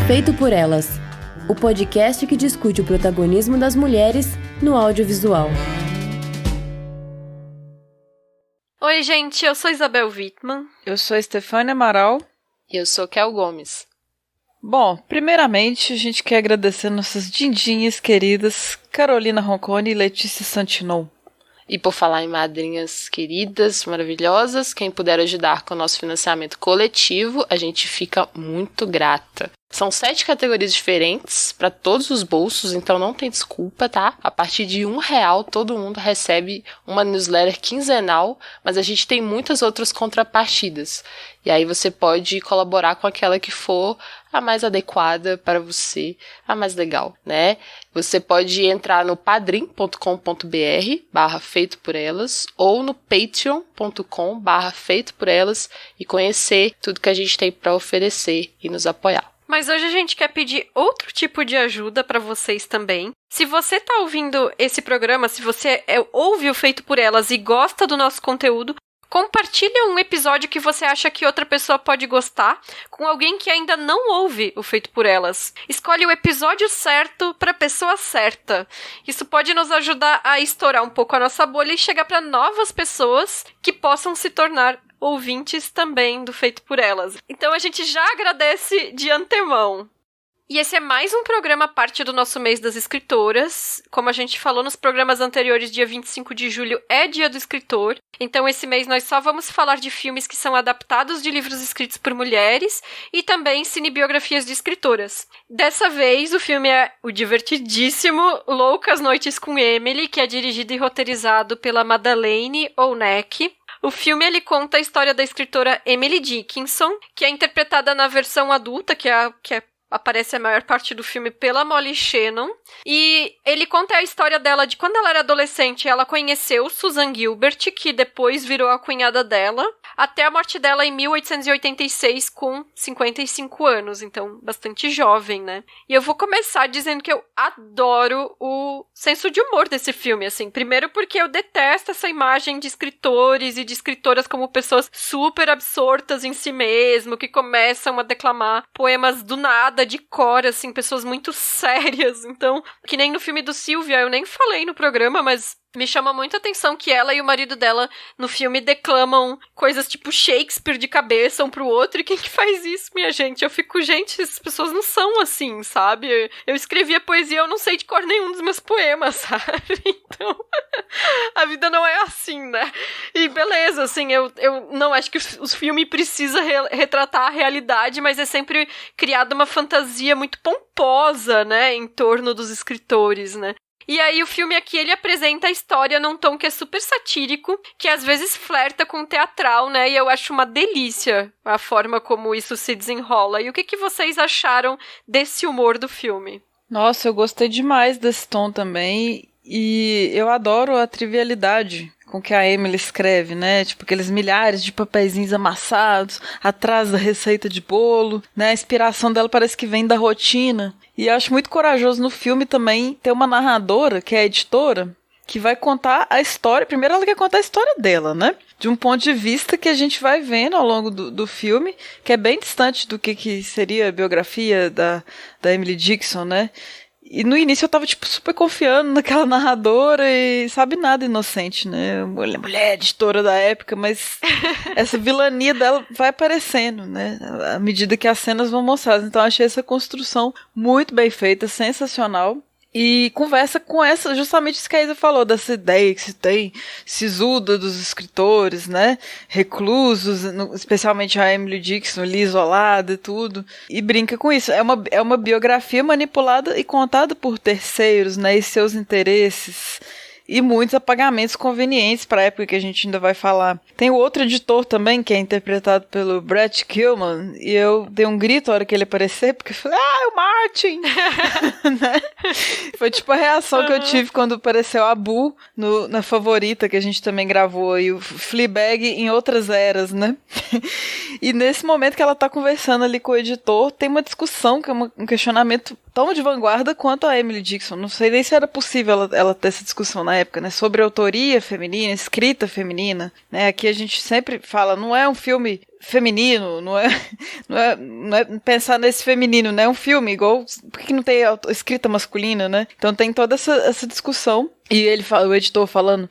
Feito por Elas, o podcast que discute o protagonismo das mulheres no audiovisual. Oi, gente, eu sou Isabel Wittmann. Eu sou Estefânia Amaral. E eu sou Kel Gomes. Bom, primeiramente a gente quer agradecer nossas dindinhas queridas Carolina Roncone e Letícia Santinon. E por falar em madrinhas queridas, maravilhosas, quem puder ajudar com o nosso financiamento coletivo, a gente fica muito grata. São 7 categorias diferentes para todos os bolsos, então não tem desculpa, tá? A partir de R$1 todo mundo recebe uma newsletter quinzenal, mas a gente tem muitas outras contrapartidas. E aí você pode colaborar com aquela que for a mais adequada para você, a mais legal, né? Você pode entrar no padrim.com.br/feito por elas ou no patreon.com/feito por elas e conhecer tudo que a gente tem para oferecer e nos apoiar. Mas hoje a gente quer pedir outro tipo de ajuda para vocês também. Se você tá ouvindo esse programa, se você ouve o Feito por Elas e gosta do nosso conteúdo, compartilha um episódio que você acha que outra pessoa pode gostar com alguém que ainda não ouve o Feito por Elas. Escolhe o episódio certo para a pessoa certa. Isso pode nos ajudar a estourar um pouco a nossa bolha e chegar para novas pessoas que possam se tornar ouvintes também do Feito por Elas. Então a gente já agradece de antemão. E esse é mais um programa parte do nosso mês das escritoras. Como a gente falou nos programas anteriores, dia 25 de julho é dia do escritor. Então esse mês nós só vamos falar de filmes que são adaptados de livros escritos por mulheres e também cinebiografias de escritoras. Dessa vez o filme é o divertidíssimo Loucas Noites com Emily, que é dirigido e roteirizado pela Madeleine Oneck. O filme ele conta a história da escritora Emily Dickinson, que é interpretada na versão adulta, que aparece a maior parte do filme pela Molly Shannon. E ele conta a história dela de quando ela era adolescente, ela conheceu Susan Gilbert, que depois virou a cunhada dela, até a morte dela em 1886, com 55 anos, então bastante jovem, né? E eu vou começar dizendo que eu adoro o senso de humor desse filme, assim. Primeiro porque eu detesto essa imagem de escritores e de escritoras como pessoas super absortas em si mesmo, que começam a declamar poemas do nada, de cor, assim, pessoas muito sérias. Então, que nem no filme do Sylvia, eu nem falei no programa, mas me chama muito a atenção que ela e o marido dela no filme declamam coisas tipo Shakespeare de cabeça um pro outro. E quem que faz isso, minha gente? Eu fico, gente, essas pessoas não são assim, sabe? Eu escrevia poesia, eu não sei de cor nenhum dos meus poemas, sabe? Então, a vida não é assim, né? E beleza, assim, eu não acho que o filme precisa retratar a realidade, mas é sempre criada uma fantasia muito pomposa, né, em torno dos escritores, né? E aí o filme aqui, ele apresenta a história num tom que é super satírico, que às vezes flerta com o teatral, né? E eu acho uma delícia a forma como isso se desenrola. E o que vocês acharam desse humor do filme? Nossa, eu gostei demais desse tom também. E eu adoro a trivialidade com que a Emily escreve, né? Tipo, aqueles milhares de papeizinhos amassados atrás da receita de bolo, né? A inspiração dela parece que vem da rotina. E eu acho muito corajoso no filme também ter uma narradora, que é a editora, que vai contar a história. Primeiro ela quer contar a história dela, né? De um ponto de vista que a gente vai vendo ao longo do filme, que é bem distante do que seria a biografia da Emily Dickinson, né? E no início eu tava, tipo, super confiando naquela narradora e sabe nada inocente, né? Mulher editora da época, mas essa vilania dela vai aparecendo, né? À medida que as cenas vão mostrando. Então eu achei essa construção muito bem feita, sensacional. E conversa com essa, justamente isso que a Isa falou, dessa ideia que se tem sisuda dos escritores, né, reclusos, especialmente a Emily Dickinson ali isolada e tudo, e brinca com isso. É uma biografia manipulada e contada por terceiros, né, e seus interesses, e muitos apagamentos convenientes para a época que a gente ainda vai falar. Tem o outro editor também, que é interpretado pelo Brett Gilman, e eu dei um grito na hora que ele apareceu, porque eu falei, é o Martin! Né? Foi tipo a reação que eu tive quando apareceu a Boo na Favorita, que a gente também gravou, e o Fleabag em outras eras, né? E nesse momento que ela tá conversando ali com o editor, tem uma discussão, que é um questionamento tão de vanguarda quanto a Emily Dickinson. Não sei nem se era possível ela ter essa discussão na época, né? Sobre autoria feminina, escrita feminina, né? Aqui a gente sempre fala, não é um filme feminino, não é pensar nesse feminino, né? É um filme igual, por que não tem escrita masculina, né? Então tem toda essa discussão. E o editor falando,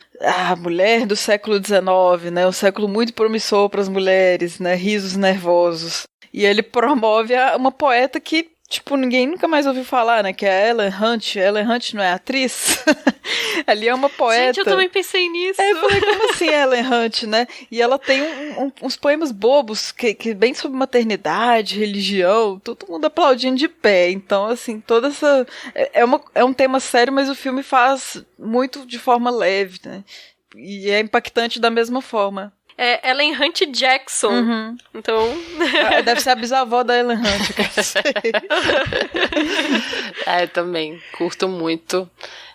mulher do século XIX, né? Um século muito promissor para as mulheres, né? Risos nervosos. E ele promove uma poeta que, tipo, ninguém nunca mais ouviu falar, né? Que é a Helen Hunt. Ellen Hunt não é atriz? Ali é uma poeta. Gente, eu também pensei nisso. Eu falei, como assim Ellen Hunt, né? E ela tem uns poemas bobos, que bem sobre maternidade, religião, todo mundo aplaudindo de pé. Então, assim, toda essa... É um tema sério, mas o filme faz muito de forma leve, né? E é impactante da mesma forma. É Ellen Hunt Jackson. Uhum. Então... Deve ser a bisavó da Ellen Hunt, que eu sei. Também curto muito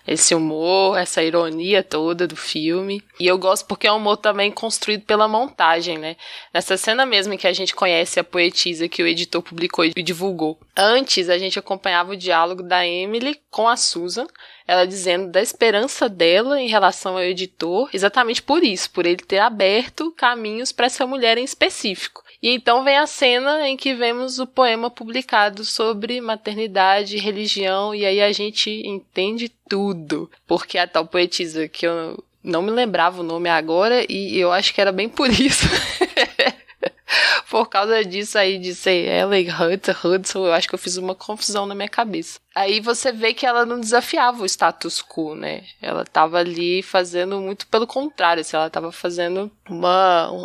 esse humor, essa ironia toda do filme. E eu gosto porque é um humor também construído pela montagem, né? Nessa cena mesmo em que a gente conhece a poetisa que o editor publicou e divulgou. Antes, a gente acompanhava o diálogo da Emily com a Susan, ela dizendo da esperança dela em relação ao editor, exatamente por isso, por ele ter aberto caminhos para essa mulher em específico. E então vem a cena em que vemos o poema publicado sobre maternidade e religião, e aí a gente entende tudo. Porque a tal poetisa, que eu não me lembrava o nome agora, e eu acho que era bem por isso. Por causa disso aí de ser Ellen Hudson, eu acho que eu fiz uma confusão na minha cabeça. Aí você vê que ela não desafiava o status quo, né? Ela tava ali fazendo muito pelo contrário, assim, ela tava fazendo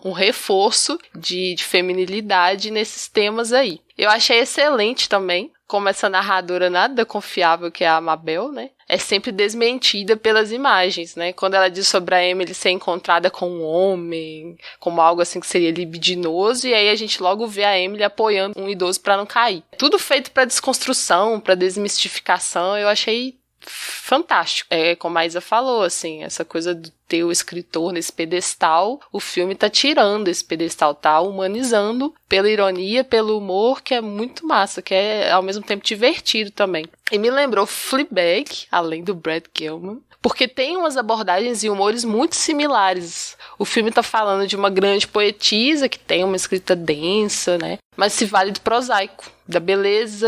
um reforço de feminilidade nesses temas aí. Eu achei excelente também, como essa narradora nada confiável que é a Mabel, né? É sempre desmentida pelas imagens, né? Quando ela diz sobre a Emily ser encontrada com um homem, como algo assim que seria libidinoso, e aí a gente logo vê a Emily apoiando um idoso pra não cair. Tudo feito pra desconstrução, pra desmistificação, eu achei fantástico. É como a Isa falou, assim, essa coisa de ter o escritor nesse pedestal, o filme tá tirando esse pedestal, tá humanizando pela ironia, pelo humor, que é muito massa, que é ao mesmo tempo divertido também. E me lembrou Fleabag, além do Brad Gilman, porque tem umas abordagens e humores muito similares. O filme tá falando de uma grande poetisa que tem uma escrita densa, né? Mas se vale do prosaico, da beleza,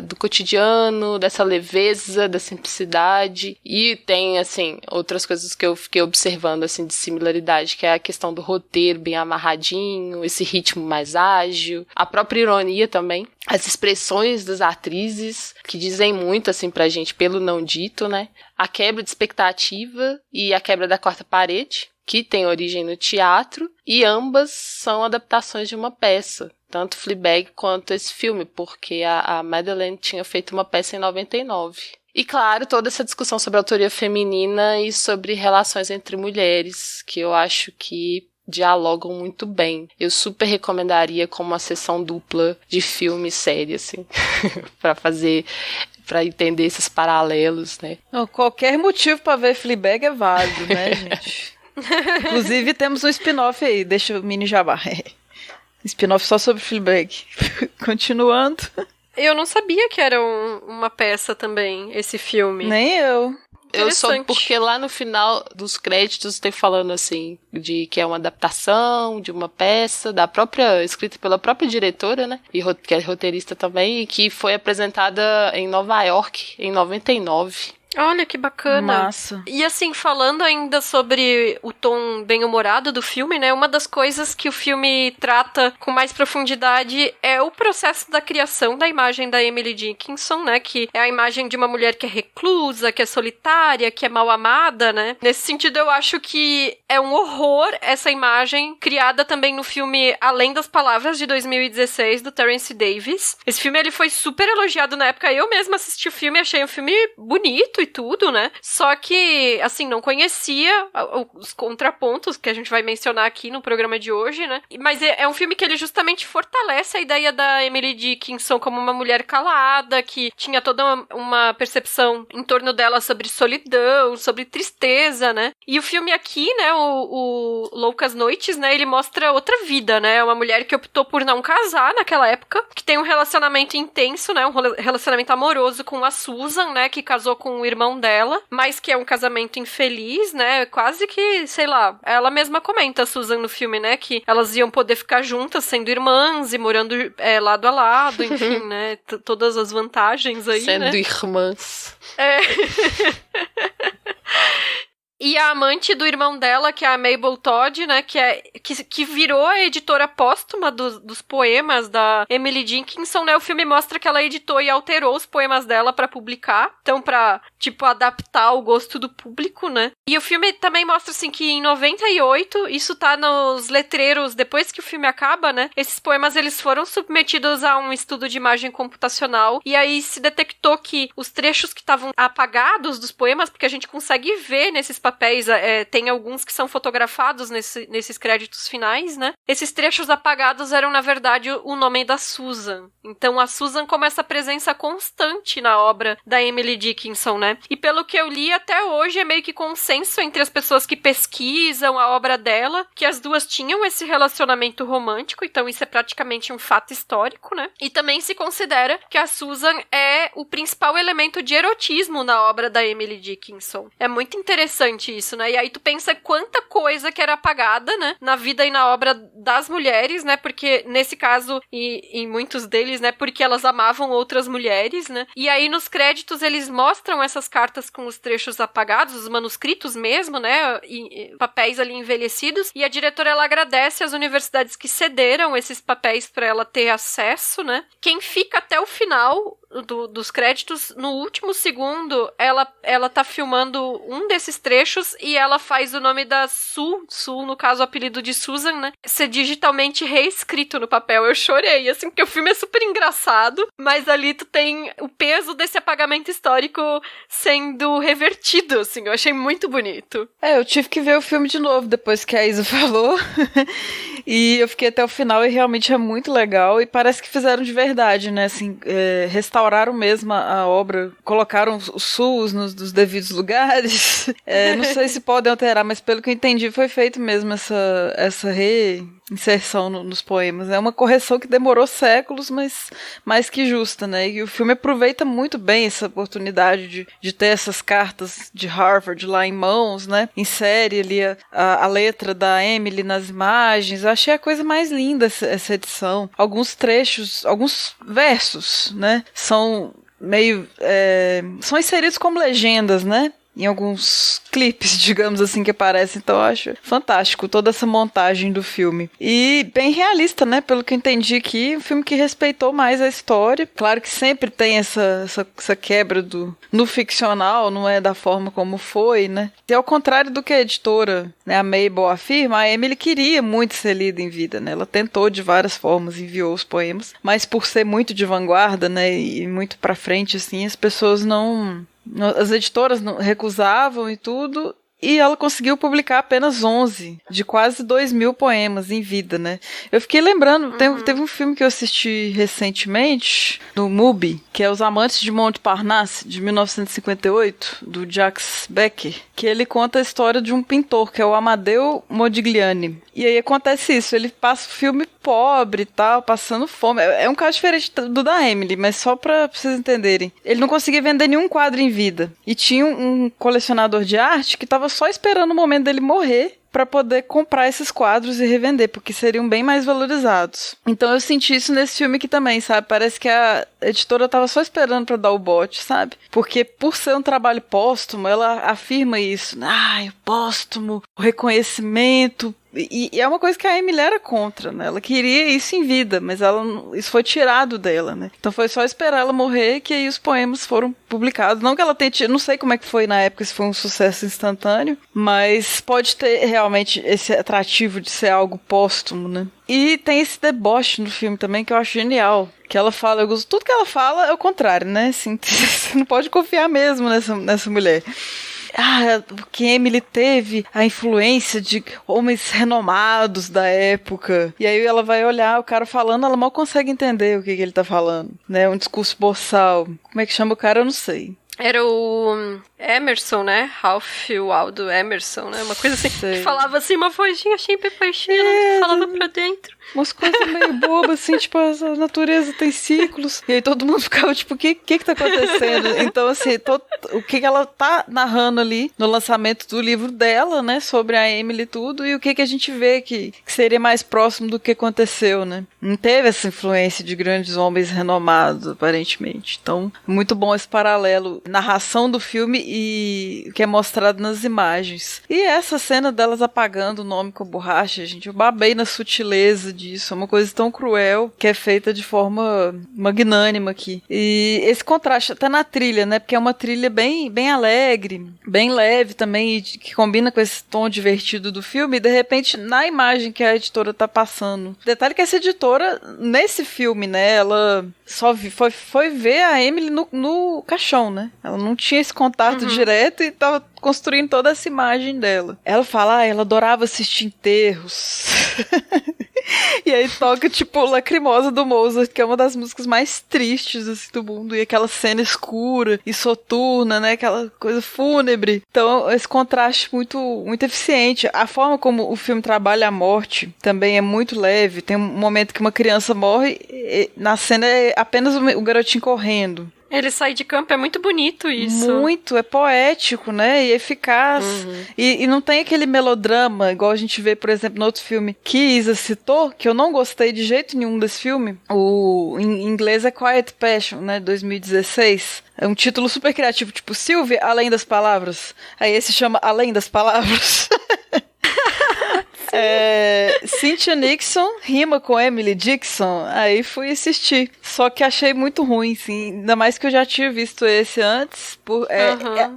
do cotidiano, dessa leveza, da simplicidade. E tem, assim, outras coisas que eu fiquei observando, assim, de similaridade, que é a questão do roteiro bem amarradinho, esse ritmo mais ágil, a própria ironia também, as expressões das atrizes, que dizem muito, assim, pra gente pelo não dito, né? A quebra de expectativa e a quebra da quarta parede, que tem origem no teatro, e ambas são adaptações de uma peça, tanto Fleabag quanto esse filme, porque a Madeleine tinha feito uma peça em 99. E claro, toda essa discussão sobre autoria feminina e sobre relações entre mulheres, que eu acho que dialogam muito bem. Eu super recomendaria como uma sessão dupla de filme e série, assim, para entender esses paralelos, né? Não, qualquer motivo para ver Fleabag é válido, né, gente? Inclusive, temos um spin-off aí, deixa o mini jabá. Spin-off só sobre Fleabag. Continuando. Eu não sabia que era uma peça também, esse filme. Nem eu. Eu soube porque lá no final dos créditos tem falando assim, de que é uma adaptação de uma peça escrita pela própria diretora, né? E que é roteirista também, e que foi apresentada em Nova York em 99. Olha que bacana. Massa. E assim, falando ainda sobre o tom bem-humorado do filme, né? Uma das coisas que o filme trata com mais profundidade é o processo da criação da imagem da Emily Dickinson, né? Que é a imagem de uma mulher que é reclusa, que é solitária, que é mal amada, né? Nesse sentido, eu acho que é um horror essa imagem criada também no filme Além das Palavras, de 2016, do Terence Davis. Esse filme, ele foi super elogiado na época. Eu mesma assisti o filme e achei um filme bonito e tudo, né? Só que, assim, não conhecia os contrapontos que a gente vai mencionar aqui no programa de hoje, né? Mas é um filme que ele justamente fortalece a ideia da Emily Dickinson como uma mulher calada, que tinha toda uma percepção em torno dela sobre solidão, sobre tristeza, né? E o filme aqui, né, o Loucas Noites, né, ele mostra outra vida, né? Uma mulher que optou por não casar naquela época, que tem um relacionamento intenso, né? Um relacionamento amoroso com a Susan, né? Que casou com o irmão dela, mas que é um casamento infeliz, né? Quase que, sei lá, ela mesma comenta, Susan, no filme, né? Que elas iam poder ficar juntas, sendo irmãs e morando lado a lado, enfim, né? Todas as vantagens aí, sendo né? irmãs. É. E a amante do irmão dela, que é a Mabel Todd, né, que virou a editora póstuma dos poemas da Emily Dickinson, né? O filme mostra que ela editou e alterou os poemas dela pra publicar, então pra, tipo, adaptar ao gosto do público, né? E o filme também mostra, assim, que em 98, isso tá nos letreiros, depois que o filme acaba, né? Esses poemas, eles foram submetidos a um estudo de imagem computacional, e aí se detectou que os trechos que estavam apagados dos poemas, porque a gente consegue ver nesses papéis, tem alguns que são fotografados nesses créditos finais, né? Esses trechos apagados eram, na verdade, o nome da Susan. Então, a Susan como essa presença constante na obra da Emily Dickinson, né? E pelo que eu li, até hoje é meio que consenso entre as pessoas que pesquisam a obra dela, que as duas tinham esse relacionamento romântico, então isso é praticamente um fato histórico, né? E também se considera que a Susan é o principal elemento de erotismo na obra da Emily Dickinson. É muito interessante isso, né? E aí tu pensa quanta coisa que era apagada, né? Na vida e na obra das mulheres, né? Porque nesse caso, e em muitos deles, né? Porque elas amavam outras mulheres, né? E aí nos créditos eles mostram essas cartas com os trechos apagados, os manuscritos mesmo, né? E papéis ali envelhecidos. E a diretora, ela agradece às universidades que cederam esses papéis para ela ter acesso, né? Quem fica até o final dos créditos, no último segundo, ela tá filmando um desses trechos e ela faz o nome da Sue, no caso o apelido de Susan, né, ser digitalmente reescrito no papel. Eu chorei, assim, porque o filme é super engraçado, mas ali tu tem o peso desse apagamento histórico sendo revertido, assim, eu achei muito bonito. Eu tive que ver o filme de novo depois que a Isa falou, e eu fiquei até o final e realmente é muito legal, e parece que fizeram de verdade, né, assim, restauraram mesmo a obra, colocaram os SUS nos devidos lugares. Não sei se podem alterar, mas pelo que eu entendi foi feito mesmo essa reinserção nos poemas. É uma correção que demorou séculos, mas mais que justa, né? E o filme aproveita muito bem essa oportunidade de ter essas cartas de Harvard lá em mãos, né? Insere ali a letra da Emily nas imagens. Eu achei a coisa mais linda essa edição. Alguns trechos, alguns versos, né? São inseridos como legendas, né? Em alguns clipes, digamos assim, que aparecem. Então eu acho fantástico toda essa montagem do filme. E bem realista, né? Pelo que eu entendi aqui, um filme que respeitou mais a história. Claro que sempre tem essa quebra no ficcional, não é da forma como foi, né? E ao contrário do que a editora, né, a Mabel afirma, a Emily queria muito ser lida em vida, né? Ela tentou de várias formas, enviou os poemas, mas por ser muito de vanguarda, né, e muito pra frente, assim, as pessoas as editoras recusavam e tudo, e ela conseguiu publicar apenas 11 de quase 2.000 poemas em vida, né? Eu fiquei lembrando, teve um filme que eu assisti recentemente, no MUBI, que é Os Amantes de Montparnasse, de 1958, do Jacques Becker, que ele conta a história de um pintor, que é o Amadeo Modigliani. E aí acontece isso, ele passa o filme pobre e tal, passando fome. É um caso diferente do da Emily, mas só pra vocês entenderem. Ele não conseguia vender nenhum quadro em vida. E tinha um colecionador de arte que tava só esperando o momento dele morrer para poder comprar esses quadros e revender, porque seriam bem mais valorizados. Então eu senti isso nesse filme aqui também, sabe? Parece que a editora tava só esperando para dar o bote, sabe? Porque por ser um trabalho póstumo, ela afirma isso. O póstumo, o reconhecimento. E é uma coisa que a Emily era contra, né? Ela queria isso em vida, mas isso foi tirado dela, né? Então foi só esperar ela morrer que aí os poemas foram publicados. Não que ela tenha não sei como é que foi na época, se foi um sucesso instantâneo, mas pode ter realmente esse atrativo de ser algo póstumo, né? E tem esse deboche no filme também que eu acho genial. Que ela fala, tudo que ela fala é o contrário, né? Assim, você não pode confiar mesmo nessa mulher. Porque Emily teve a influência de homens renomados da época. E aí ela vai olhar o cara falando, ela mal consegue entender o que ele tá falando, né? Um discurso boçal. Como é que chama o cara? Eu não sei. Era o Emerson, né? Ralph Waldo Emerson, né? Uma coisa assim, que falava assim, uma vozinha sempre baixinha, falava pra dentro. Umas coisas meio bobas, assim, tipo, a natureza tem ciclos. E aí todo mundo ficava, tipo, o que tá acontecendo? Então, assim, o que ela tá narrando ali no lançamento do livro dela, né, sobre a Emily e tudo, e o que a gente vê que seria mais próximo do que aconteceu, né? Não teve essa influência de grandes homens renomados, aparentemente. Então, muito bom esse paralelo, narração do filme e o que é mostrado nas imagens. E essa cena delas apagando o nome com a borracha, gente, eu babei na sutileza disso, é uma coisa tão cruel que é feita de forma magnânima aqui. E esse contraste até na trilha, né, porque é uma trilha bem alegre, bem leve também, e que combina com esse tom divertido do filme, e de repente, na imagem que a editora tá passando. Detalhe que essa editora, nesse filme, né, ela só foi ver a Emily no caixão, né? Ela não tinha esse contato direto e tava construindo toda essa imagem dela. Ela fala, ela adorava assistir enterros. E aí toca, tipo, Lacrimosa do Mozart, que é uma das músicas mais tristes, assim, do mundo. E aquela cena escura e soturna, né? Aquela coisa fúnebre. Então, esse contraste muito, muito eficiente. A forma como o filme trabalha a morte também é muito leve. Tem um momento que uma criança morre e na cena é apenas o garotinho correndo. Ele sai de campo, é muito bonito isso. Muito, é poético, né? E eficaz. E não tem aquele melodrama, igual a gente vê, por exemplo, no outro filme que Isa citou, que eu não gostei de jeito nenhum desse filme. Em inglês é Quiet Passion, né? 2016. É um título super criativo, tipo Sylvia, Além das Palavras. Aí esse chama Além das Palavras. Cynthia Nixon rima com Emily Dixon, aí fui assistir. Só que achei muito ruim, sim. Ainda mais que eu já tinha visto esse antes.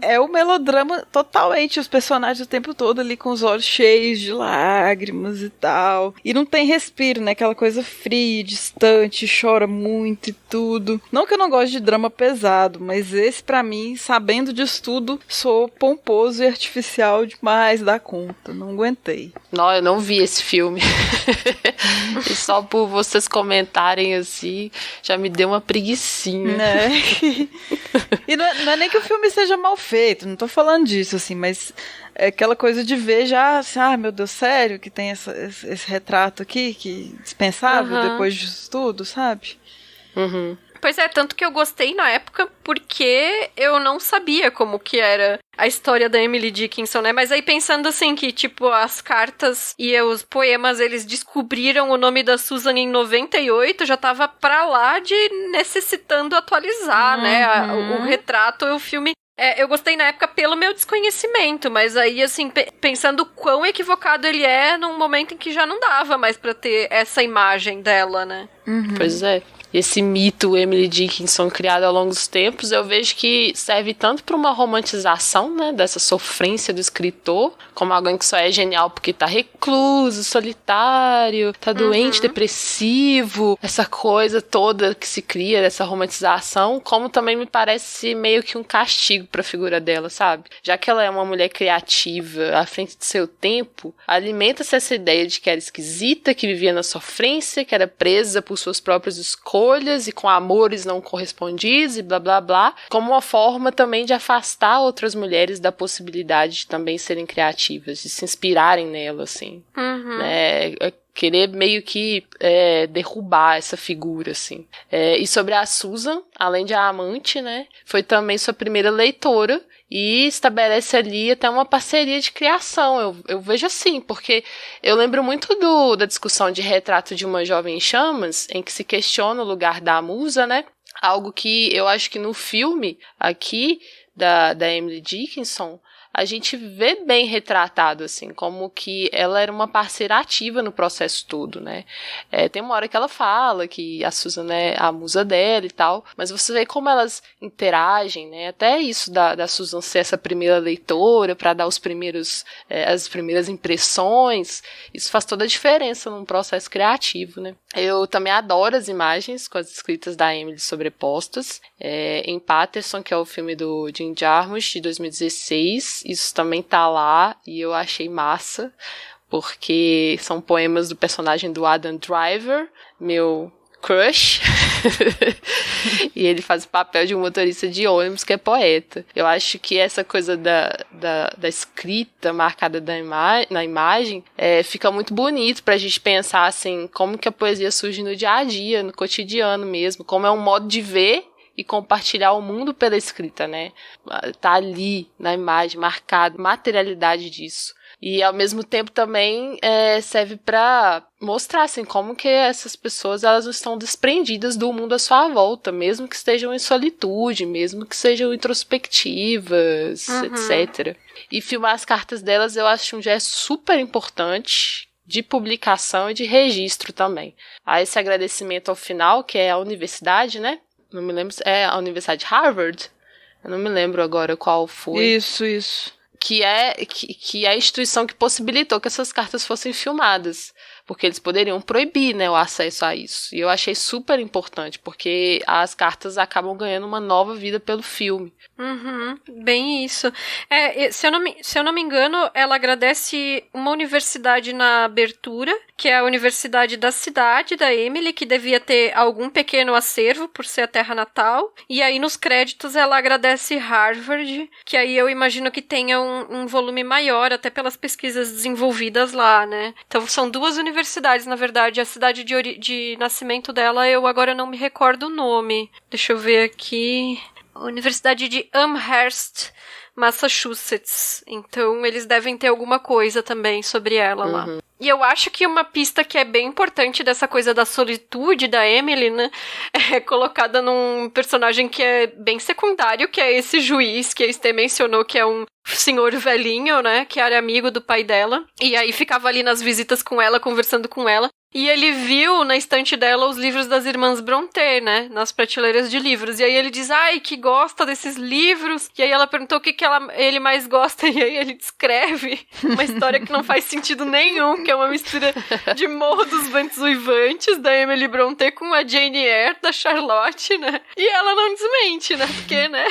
É o melodrama totalmente, os personagens o tempo todo ali com os olhos cheios de lágrimas e tal. E não tem respiro, né? Aquela coisa fria, distante, chora muito e tudo. Não que eu não goste de drama pesado, mas esse pra mim, sabendo disso tudo, sou pomposo e artificial demais da conta. Não aguentei. Não, eu não vi esse filme. E só por vocês comentarem assim, já me deu uma preguicinha. Né? E não é nem que o filme seja mal feito, não tô falando disso, assim, mas é aquela coisa de ver já, assim, meu Deus, sério que tem esse retrato aqui, que dispensável depois disso tudo, sabe? Pois é, tanto que eu gostei na época porque eu não sabia como que era a história da Emily Dickinson, né? Mas aí pensando assim que, tipo, as cartas e os poemas, eles descobriram o nome da Susan em 98, já tava pra lá de necessitando atualizar, né? O retrato e o filme. Eu gostei na época pelo meu desconhecimento, mas aí, assim, pensando quão equivocado ele é num momento em que já não dava mais pra ter essa imagem dela, né? Pois é. Esse mito Emily Dickinson criado ao longo dos tempos, eu vejo que serve tanto para uma romantização, né, dessa sofrência do escritor, como alguém que só é genial porque tá recluso, solitário, tá doente, depressivo, essa coisa toda que se cria dessa romantização, como também me parece meio que um castigo pra figura dela, sabe? Já que ela é uma mulher criativa, à frente do seu tempo, alimenta-se essa ideia de que era esquisita, que vivia na sofrência, que era presa por suas próprias escolhas e com amores não correspondidos e blá blá blá, como uma forma também de afastar outras mulheres da possibilidade de também serem criativas, de se inspirarem nela, assim. Né? Querer meio que derrubar essa figura, assim. E sobre a Susan, além de a amante, né, foi também sua primeira leitora, e estabelece ali até uma parceria de criação. Eu vejo assim, porque eu lembro muito da discussão de Retrato de uma Jovem em Chamas, em que se questiona o lugar da musa, né? Algo que eu acho que no filme aqui da Emily Dickinson, a gente vê bem retratado, assim, como que ela era uma parceira ativa no processo todo, né? Tem uma hora que ela fala que a Susan é a musa dela e tal, mas você vê como elas interagem, né? Até isso da Susan ser essa primeira leitora para dar as primeiras impressões, isso faz toda a diferença num processo criativo, né? Eu também adoro as imagens com as escritas da Emily sobrepostas. Em Patterson, que é o filme do Jim Jarmusch, de 2016, isso também tá lá e eu achei massa, porque são poemas do personagem do Adam Driver, meu crush. E ele faz o papel de um motorista de ônibus que é poeta. Eu acho que essa coisa da escrita marcada na imagem fica muito bonito pra gente pensar assim, como que a poesia surge no dia a dia, no cotidiano mesmo, como é um modo de ver e compartilhar o mundo pela escrita, né? Tá ali na imagem, marcado, materialidade disso. E, ao mesmo tempo, também serve para mostrar, assim, como que essas pessoas, elas estão desprendidas do mundo à sua volta, mesmo que estejam em solitude, mesmo que sejam introspectivas, etc. E filmar as cartas delas, eu acho um gesto super importante de publicação e de registro também. Há esse agradecimento ao final, que é a universidade, né? Não me lembro, é a Universidade de Harvard? Eu não me lembro agora qual foi. Isso. Que é a instituição que possibilitou que essas cartas fossem filmadas. Porque eles poderiam proibir, né, o acesso a isso. E eu achei super importante, porque as cartas acabam ganhando uma nova vida pelo filme. Bem isso. Se eu não me engano, ela agradece uma universidade na abertura, que é a universidade da cidade da Emily, que devia ter algum pequeno acervo por ser a terra natal. E aí nos créditos ela agradece Harvard, que aí eu imagino que tenha um volume maior, até pelas pesquisas desenvolvidas lá, né? Então são duas universidades, na verdade. A cidade de nascimento dela, eu agora não me recordo o nome. Deixa eu ver aqui. Universidade de Amherst, Massachusetts. Então, eles devem ter alguma coisa também sobre ela lá. E eu acho que uma pista que é bem importante dessa coisa da solitude da Emily, né, é colocada num personagem que é bem secundário, que é esse juiz que a Estê mencionou, que é um senhor velhinho, né, que era amigo do pai dela. E aí ficava ali nas visitas com ela, conversando com ela. E ele viu na estante dela os livros das irmãs Brontë, né? Nas prateleiras de livros. E aí ele diz, que gosta desses livros. E aí ela perguntou o que ele mais gosta. E aí ele descreve uma história que não faz sentido nenhum, que é uma mistura de Morro dos Ventos Uivantes, da Emily Brontë, com a Jane Eyre, da Charlotte, né? E ela não desmente, né? Porque, né?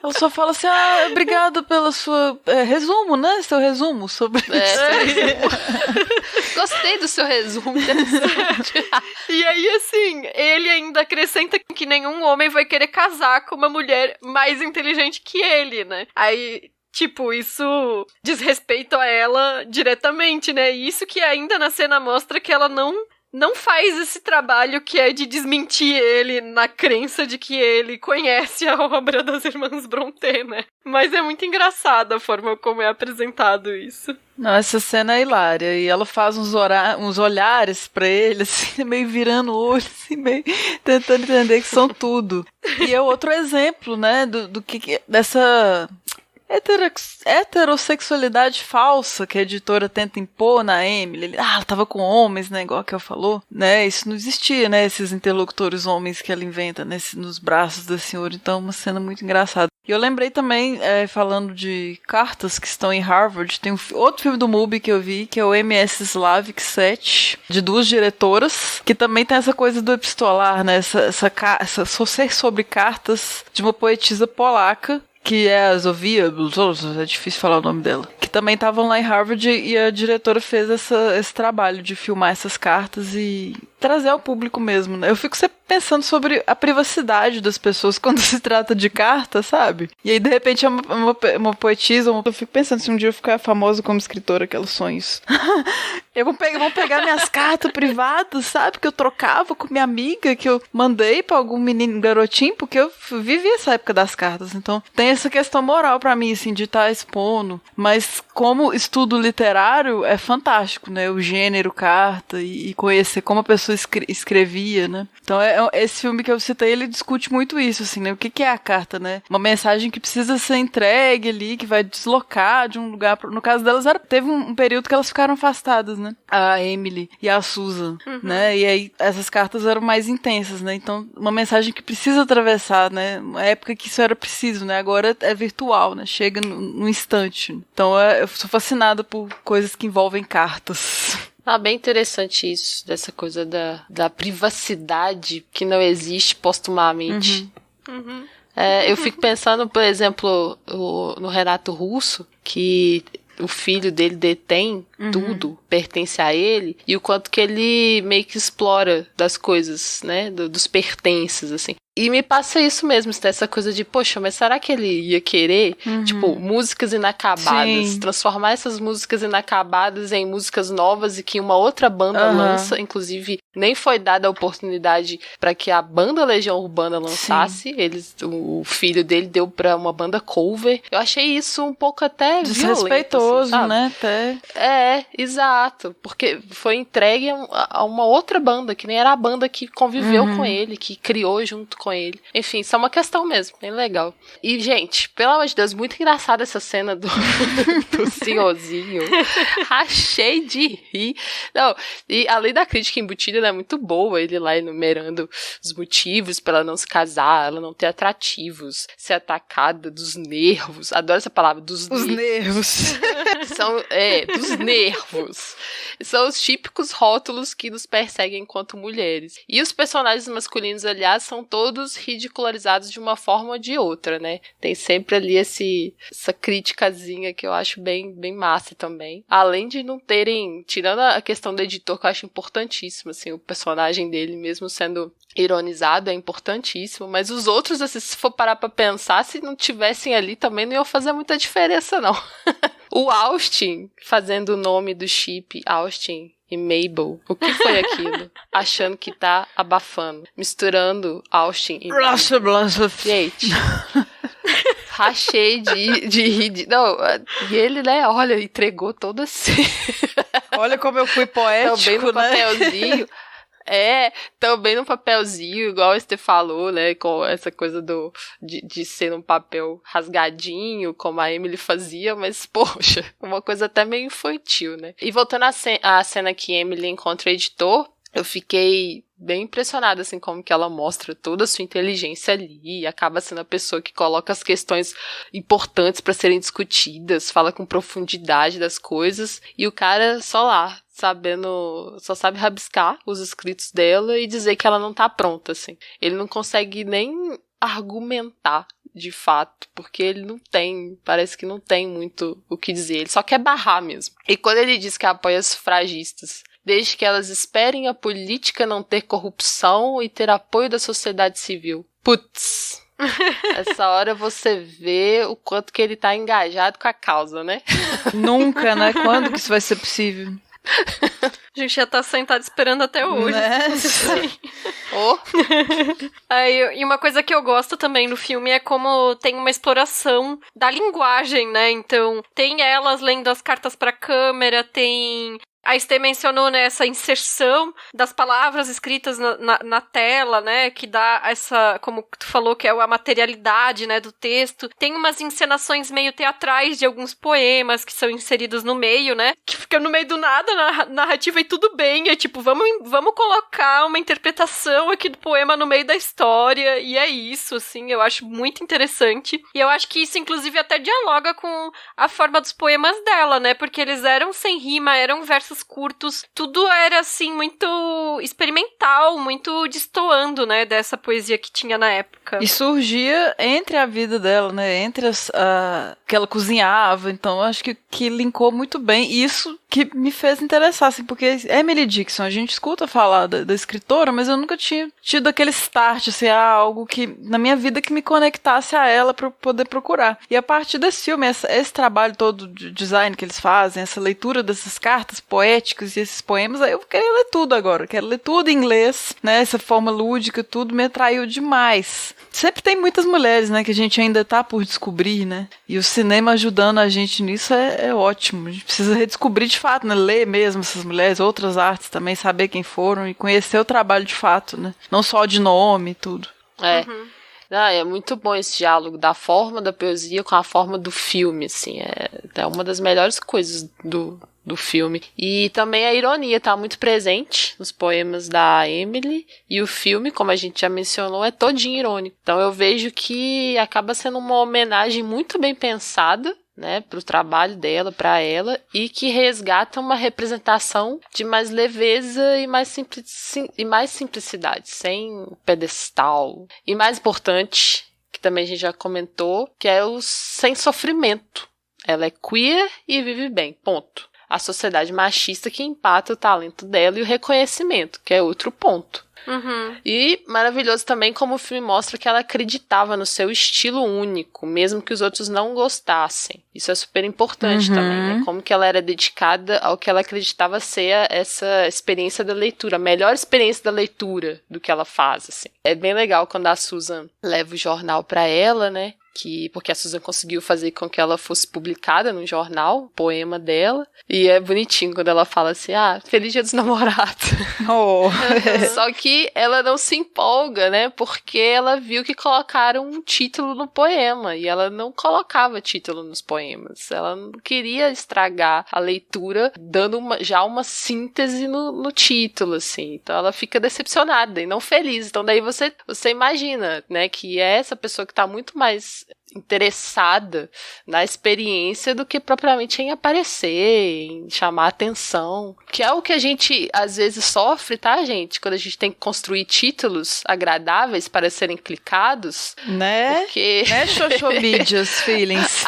Ela só fala assim, obrigado pelo seu resumo, né? Seu resumo sobre isso. Gostei do seu resumo. E aí, assim, ele ainda acrescenta que nenhum homem vai querer casar com uma mulher mais inteligente que ele, né? Aí, tipo, isso diz respeito a ela diretamente, né? E isso que ainda na cena mostra que ela não faz esse trabalho que é de desmentir ele na crença de que ele conhece a obra das irmãs Brontë, né? Mas é muito engraçada a forma como é apresentado isso. Não, essa cena é hilária. E ela faz uns olhares pra ele, assim, meio virando o olho, assim, meio tentando entender que são tudo. E é outro exemplo, né, do que dessa heterossexualidade falsa que a editora tenta impor na Emily. Ela tava com homens, né, igual que eu falou, né, isso não existia, né, esses interlocutores homens que ela inventa, né, nos braços da senhora. Então, uma cena muito engraçada. E eu lembrei também, falando de cartas que estão em Harvard, tem outro filme do MUBI que eu vi, que é o MS Slavic 7, de duas diretoras, que também tem essa coisa do epistolar, né, essa ser sobre cartas de uma poetisa polaca, que é a Zofia, é difícil falar o nome dela, que também estavam lá em Harvard, e a diretora fez esse trabalho de filmar essas cartas e trazer ao público mesmo, né? Eu fico sempre pensando sobre a privacidade das pessoas quando se trata de carta, sabe? E aí, de repente, é uma poetisa, eu fico pensando se um dia eu ficar famosa como escritora, aqueles sonhos. Vão pegar minhas cartas privadas, sabe? Que eu trocava com minha amiga, que eu mandei pra algum menino, garotinho, porque eu vivi essa época das cartas. Então, tem essa questão moral pra mim, assim, de estar expondo. Mas, como estudo literário, é fantástico, né? O gênero carta e conhecer como a pessoa escrevia, né? Então, esse filme que eu citei, ele discute muito isso, assim, né? O que é a carta, né? Uma mensagem que precisa ser entregue ali, que vai deslocar de um lugar... No caso delas, teve um período que elas ficaram afastadas, né? A Emily e a Susan, né? E aí, essas cartas eram mais intensas, né? Então, uma mensagem que precisa atravessar, né? Uma época que isso era preciso, né? Agora é virtual, né? Chega no instante. Então, eu sou fascinada por coisas que envolvem cartas. Bem interessante isso, dessa coisa da privacidade que não existe postumamente. Eu fico pensando, por exemplo, no Renato Russo, que o filho dele detém tudo, pertence a ele, e o quanto que ele meio que explora das coisas, né, dos pertences, assim. E me passa isso mesmo, essa coisa de, poxa, mas será que ele ia querer, tipo, músicas inacabadas, Sim. transformar essas músicas inacabadas em músicas novas e que uma outra banda lança, inclusive nem foi dada a oportunidade para que a banda Legião Urbana lançasse, o filho dele deu pra uma banda cover. Eu achei isso um pouco até desrespeitoso, violento, assim, né? Até... exato, porque foi entregue a uma outra banda, que nem era a banda que conviveu com ele, que criou junto com ele. Enfim, isso é uma questão mesmo, bem legal. E, gente, pelo amor de Deus, muito engraçada essa cena do senhorzinho. Rachei de rir. Não, e além da crítica embutida, ela é muito boa, ele lá enumerando os motivos pra ela não se casar, ela não ter atrativos, ser atacada dos nervos. Adoro essa palavra, dos nervos. Dos nervos. São os típicos rótulos que nos perseguem enquanto mulheres. E os personagens masculinos, aliás, são todos ridicularizados de uma forma ou de outra, né? Tem sempre ali essa criticazinha que eu acho bem, bem massa também. Além de não terem, tirando a questão do editor, que eu acho importantíssimo, assim, o personagem dele mesmo sendo ironizado é importantíssimo, mas os outros, assim, se for parar pra pensar, se não tivessem ali também não ia fazer muita diferença, não. O Austin, fazendo o nome do chip, Austin e Mabel. O que foi aquilo? Achando que tá abafando. Misturando Austin e Mabel. Gente, rachei de rir. Não, e ele, né, olha, entregou todo assim. Olha como eu fui poético, também no papelzinho. Também no papelzinho, igual o Estê falou, né, com essa coisa de ser um papel rasgadinho, como a Emily fazia, mas, poxa, uma coisa até meio infantil, né. E voltando à cena que Emily encontra o editor, eu fiquei bem impressionada, assim, como que ela mostra toda a sua inteligência ali, e acaba sendo a pessoa que coloca as questões importantes para serem discutidas, fala com profundidade das coisas, e o cara só lá, só sabe rabiscar os escritos dela e dizer que ela não tá pronta, assim. Ele não consegue nem argumentar, de fato, porque ele parece que não tem muito o que dizer, ele só quer barrar mesmo. E quando ele diz que apoia as sufragistas, desde que elas esperem a política não ter corrupção e ter apoio da sociedade civil. Putz! Essa hora você vê o quanto que ele tá engajado com a causa, né? Nunca, né? Quando que isso vai ser possível? A gente já tá sentado esperando até hoje. Né? E uma coisa que eu gosto também no filme é como tem uma exploração da linguagem, né? Então, tem elas lendo as cartas pra câmera, tem... A Estê mencionou, né, essa inserção das palavras escritas na tela, né, que dá essa, como tu falou, que é a materialidade, né, do texto. Tem umas encenações meio teatrais de alguns poemas que são inseridos no meio, né, que fica no meio do nada na narrativa e tudo bem, é tipo, vamos colocar uma interpretação aqui do poema no meio da história, e é isso, assim, eu acho muito interessante. E eu acho que isso, inclusive, até dialoga com a forma dos poemas dela, né, porque eles eram sem rima, eram versos curtos, tudo era assim muito experimental, muito destoando, né, dessa poesia que tinha na época. E surgia entre a vida dela, né, entre que ela cozinhava, então acho que linkou muito bem, e isso que me fez interessar, assim, porque Emily Dickinson, a gente escuta falar da escritora, mas eu nunca tinha tido aquele start, assim, algo que, na minha vida, que me conectasse a ela para poder procurar. E a partir desse filme, esse trabalho todo de design que eles fazem, essa leitura dessas cartas poéticas e esses poemas, aí eu queria ler tudo agora, quero ler tudo em inglês, né, essa forma lúdica, tudo me atraiu demais. Sempre tem muitas mulheres, né, que a gente ainda tá por descobrir, né, e o cinema ajudando a gente nisso é ótimo. A gente precisa redescobrir de fato, né, ler mesmo essas mulheres, outras artes também, saber quem foram e conhecer o trabalho de fato, né, não só de nome e tudo. É muito bom esse diálogo da forma da poesia com a forma do filme, assim, é uma das melhores coisas do filme. E também a ironia tá muito presente nos poemas da Emily, e o filme, como a gente já mencionou, é todinho irônico. Então eu vejo que acaba sendo uma homenagem muito bem pensada, né, pro trabalho dela, pra ela, e que resgata uma representação de mais leveza e mais simplicidade, sem pedestal. E mais importante, que também a gente já comentou, que é o sem sofrimento. Ela é queer e vive bem, ponto. A sociedade machista que empata o talento dela e o reconhecimento, que é outro ponto. Uhum. E maravilhoso também como o filme mostra que ela acreditava no seu estilo único, mesmo que os outros não gostassem. Isso é super importante também, né? Como que ela era dedicada ao que ela acreditava ser essa experiência da leitura, a melhor experiência da leitura do que ela faz, assim. É bem legal quando a Susan leva o jornal pra ela, né? Porque a Susan conseguiu fazer com que ela fosse publicada no jornal, o poema dela. E é bonitinho quando ela fala assim, Feliz Dia dos Namorados. Oh. Só que ela não se empolga, né? Porque ela viu que colocaram um título no poema. E ela não colocava título nos poemas. Ela não queria estragar a leitura, dando já uma síntese no título, assim. Então ela fica decepcionada e não feliz. Então daí você imagina, né? Que é essa pessoa que tá muito mais interessada na experiência do que propriamente em aparecer, em chamar atenção, que é o que a gente às vezes sofre, tá, gente? Quando a gente tem que construir títulos agradáveis para serem clicados, né? Porque... Né, social media's feelings.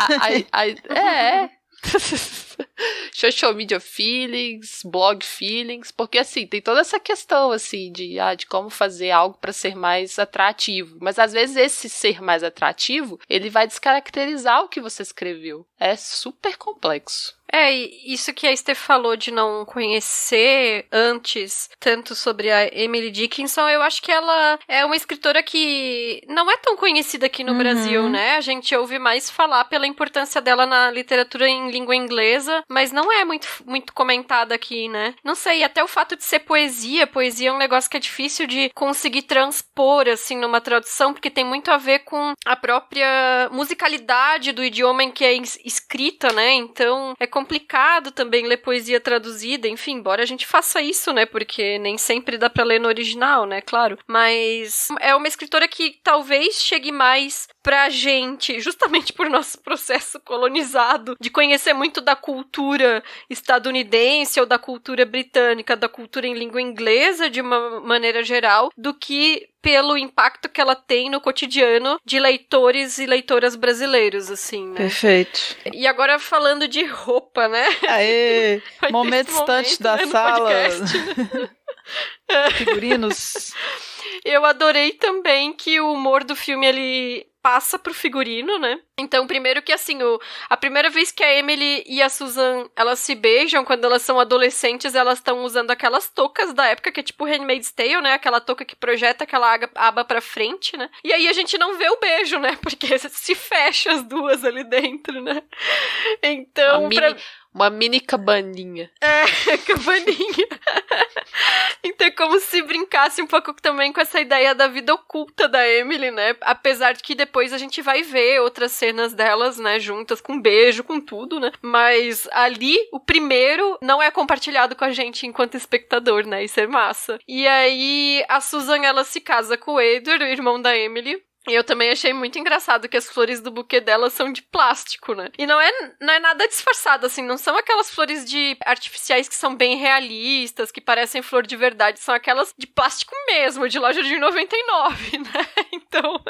Social media feelings, blog feelings, porque assim, tem toda essa questão assim de como fazer algo para ser mais atrativo, mas às vezes esse ser mais atrativo, ele vai descaracterizar o que você escreveu. É super complexo. E isso que a Steph falou de não conhecer antes tanto sobre a Emily Dickinson, eu acho que ela é uma escritora que não é tão conhecida aqui no Brasil, né? A gente ouve mais falar pela importância dela na literatura em língua inglesa, mas não é muito comentada aqui, né? Não sei, até o fato de ser poesia é um negócio que é difícil de conseguir transpor, assim, numa tradução, porque tem muito a ver com a própria musicalidade do idioma em que é escrita, né? Então, é complicado também ler poesia traduzida, enfim, embora a gente faça isso, né, porque nem sempre dá pra ler no original, né, claro, mas é uma escritora que talvez chegue mais pra gente, justamente por nosso processo colonizado, de conhecer muito da cultura estadunidense ou da cultura britânica, da cultura em língua inglesa, de uma maneira geral, do que pelo impacto que ela tem no cotidiano de leitores e leitoras brasileiros, assim, né? Perfeito. E agora falando de roupa, né? Aê! Momento distante da sala. Figurinos. Eu adorei também que o humor do filme, ele passa pro figurino, né? Então, primeiro que, assim, a primeira vez que a Emily e a Susan, elas se beijam, quando elas são adolescentes, elas estão usando aquelas toucas da época, que é tipo Handmaid's Tale, né? Aquela touca que projeta aquela aba pra frente, né? E aí a gente não vê o beijo, né? Porque se fecha as duas ali dentro, né? Então, uma mini cabaninha. Cabaninha. Então é como se brincasse um pouco também com essa ideia da vida oculta da Emily, né? Apesar de que depois a gente vai ver outras cenas delas, né? Juntas, com beijo, com tudo, né? Mas ali, o primeiro não é compartilhado com a gente enquanto espectador, né? Isso é massa. E aí, a Susan, ela se casa com o Edward, o irmão da Emily. E eu também achei muito engraçado que as flores do buquê dela são de plástico, né? E não é nada disfarçado, assim, não são aquelas flores artificiais que são bem realistas, que parecem flor de verdade, são aquelas de plástico mesmo, de loja de 99, né? Então,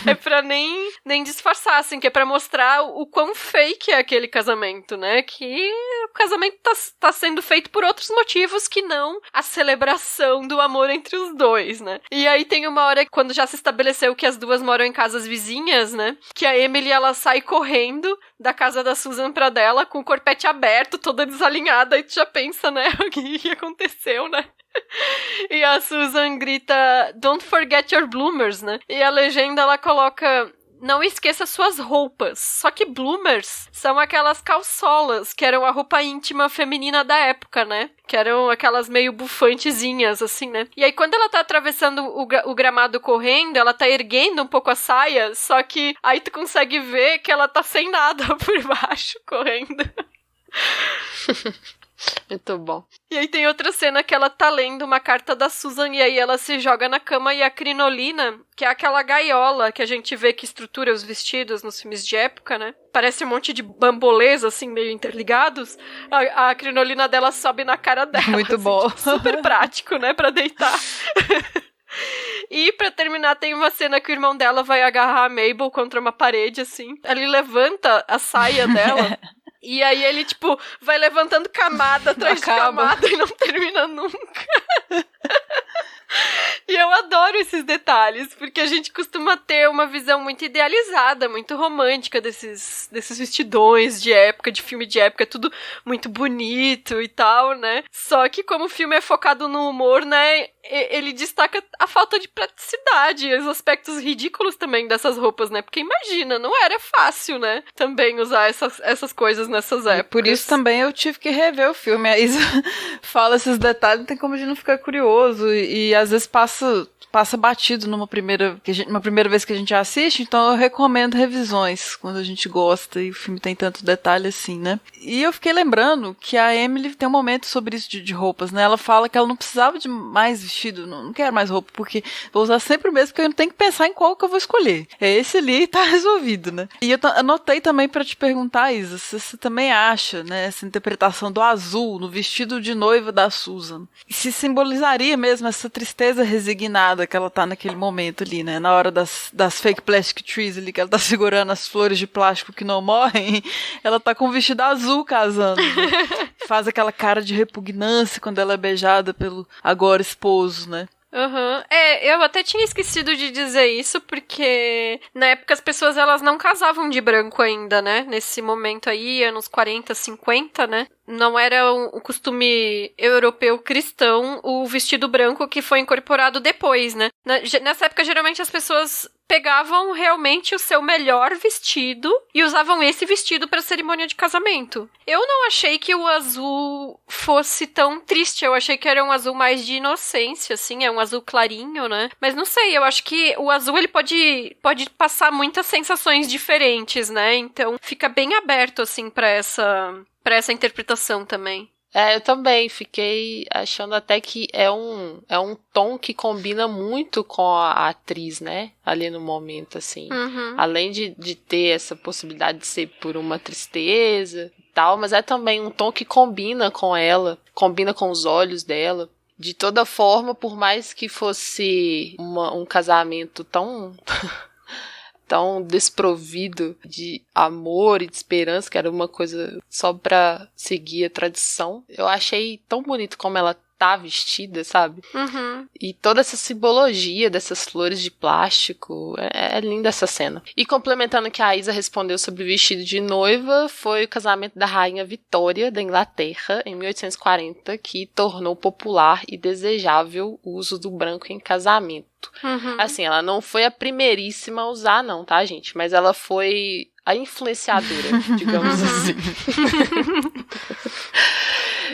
é pra nem disfarçar, assim, que é pra mostrar o quão fake é aquele casamento, né? Que o casamento tá sendo feito por outros motivos que não a celebração do amor entre os dois, né? E aí tem uma hora, quando já se estabeleceu que as duas moram em casas vizinhas, né? Que a Emily, ela sai correndo da casa da Susan pra dela, com o corpete aberto, toda desalinhada, e tu já pensa, né? O que aconteceu, né? E a Susan grita, "Don't forget your bloomers", né? E a legenda, ela coloca, "Não esqueça suas roupas". Só que bloomers são aquelas calçolas, que eram a roupa íntima feminina da época, né? Que eram aquelas meio bufantezinhas, assim, né? E aí, quando ela tá atravessando o gramado correndo, ela tá erguendo um pouco a saia, só que aí tu consegue ver que ela tá sem nada por baixo, correndo. Muito bom. E aí tem outra cena que ela tá lendo uma carta da Susan e aí ela se joga na cama e a crinolina, que é aquela gaiola que a gente vê que estrutura os vestidos nos filmes de época, né? Parece um monte de bambolês, assim, meio interligados. A crinolina dela sobe na cara dela. Muito assim, bom. Tipo, super prático, né? Pra deitar. E aí, pra terminar, tem uma cena que o irmão dela vai agarrar a Mabel contra uma parede, assim. Ele levanta a saia dela. E aí ele, tipo, vai levantando camada atrás de camada e não termina nunca. E eu adoro esses detalhes, porque a gente costuma ter uma visão muito idealizada, muito romântica desses vestidões de época, de filme de época, tudo muito bonito e tal, né? Só que como o filme é focado no humor, né, ele destaca a falta de praticidade, os aspectos ridículos também dessas roupas, né? Porque imagina, não era fácil, né? Também usar essas coisas nessas épocas. E por isso também eu tive que rever o filme. A Isa fala esses detalhes, não tem como a gente não ficar curioso. E às vezes passa batido numa primeira vez que a gente assiste, então eu recomendo revisões quando a gente gosta e o filme tem tanto detalhe assim, né? E eu fiquei lembrando que a Emily tem um momento sobre isso de roupas, né? Ela fala que ela não precisava de mais vestido, não quero mais roupa, porque vou usar sempre o mesmo, porque eu não tenho que pensar em qual que eu vou escolher. É esse ali e tá resolvido, né? E eu anotei também pra te perguntar, Isa, se você também acha, né, essa interpretação do azul no vestido de noiva da Susan, se simbolizaria mesmo essa tristeza resignada que ela tá naquele momento ali, né? Na hora das fake plastic trees ali, que ela tá segurando as flores de plástico que não morrem, ela tá com um vestido azul casando. Né? Faz aquela cara de repugnância quando ela é beijada pelo agora esposo, né? Uhum. Eu até tinha esquecido de dizer isso, porque na época as pessoas elas não casavam de branco ainda, né? Nesse momento aí, anos 40, 50, né? Não era um costume europeu cristão o vestido branco que foi incorporado depois, né? Nessa época, geralmente, as pessoas pegavam realmente o seu melhor vestido e usavam esse vestido para a cerimônia de casamento. Eu não achei que o azul fosse tão triste, eu achei que era um azul mais de inocência, assim, é um azul clarinho, né? Mas não sei, eu acho que o azul ele pode passar muitas sensações diferentes, né? Então fica bem aberto, assim, para essa interpretação também. Eu também fiquei achando até que é um tom que combina muito com a atriz, né? Ali no momento, assim. Uhum. Além de ter essa possibilidade de ser por uma tristeza e tal, mas é também um tom que combina com ela, combina com os olhos dela. De toda forma, por mais que fosse um casamento tão desprovido de amor e de esperança, que era uma coisa só pra seguir a tradição. Eu achei tão bonito como ela tá vestida, sabe? Uhum. E toda essa simbologia dessas flores de plástico, é linda essa cena. E complementando o que a Isa respondeu sobre o vestido de noiva, foi o casamento da rainha Vitória da Inglaterra, em 1840, que tornou popular e desejável o uso do branco em casamento. Uhum. Assim, ela não foi a primeiríssima a usar, não, tá, gente? Mas ela foi a influenciadora, digamos assim.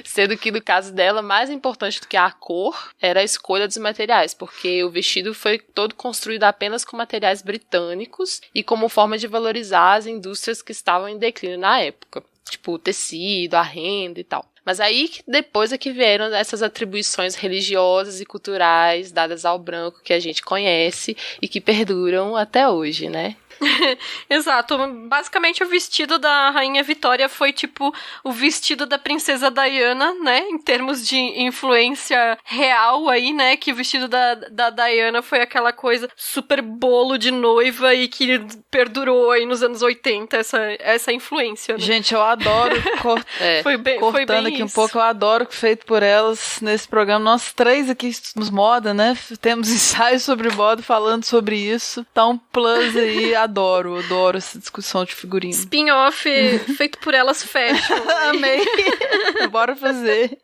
Sendo que, no caso dela, mais importante do que a cor era a escolha dos materiais, porque o vestido foi todo construído apenas com materiais britânicos e como forma de valorizar as indústrias que estavam em declínio na época. Tipo, o tecido, a renda e tal. Mas aí, depois é que vieram essas atribuições religiosas e culturais dadas ao branco que a gente conhece e que perduram até hoje, né? Exato. Basicamente, o vestido da Rainha Vitória foi, tipo, o vestido da Princesa Diana, né? Em termos de influência real aí, né? Que o vestido da Diana foi aquela coisa super bolo de noiva e que perdurou aí nos anos 80, essa influência, né? Gente, eu adoro cortando aqui isso. Um pouco, eu adoro que feito por elas nesse programa. Nós três aqui estudamos moda, né? Temos ensaios sobre moda falando sobre isso. Tá um plus aí. Adoro essa discussão de figurino. Spin-off feito por elas fashion. Amei. Bora fazer.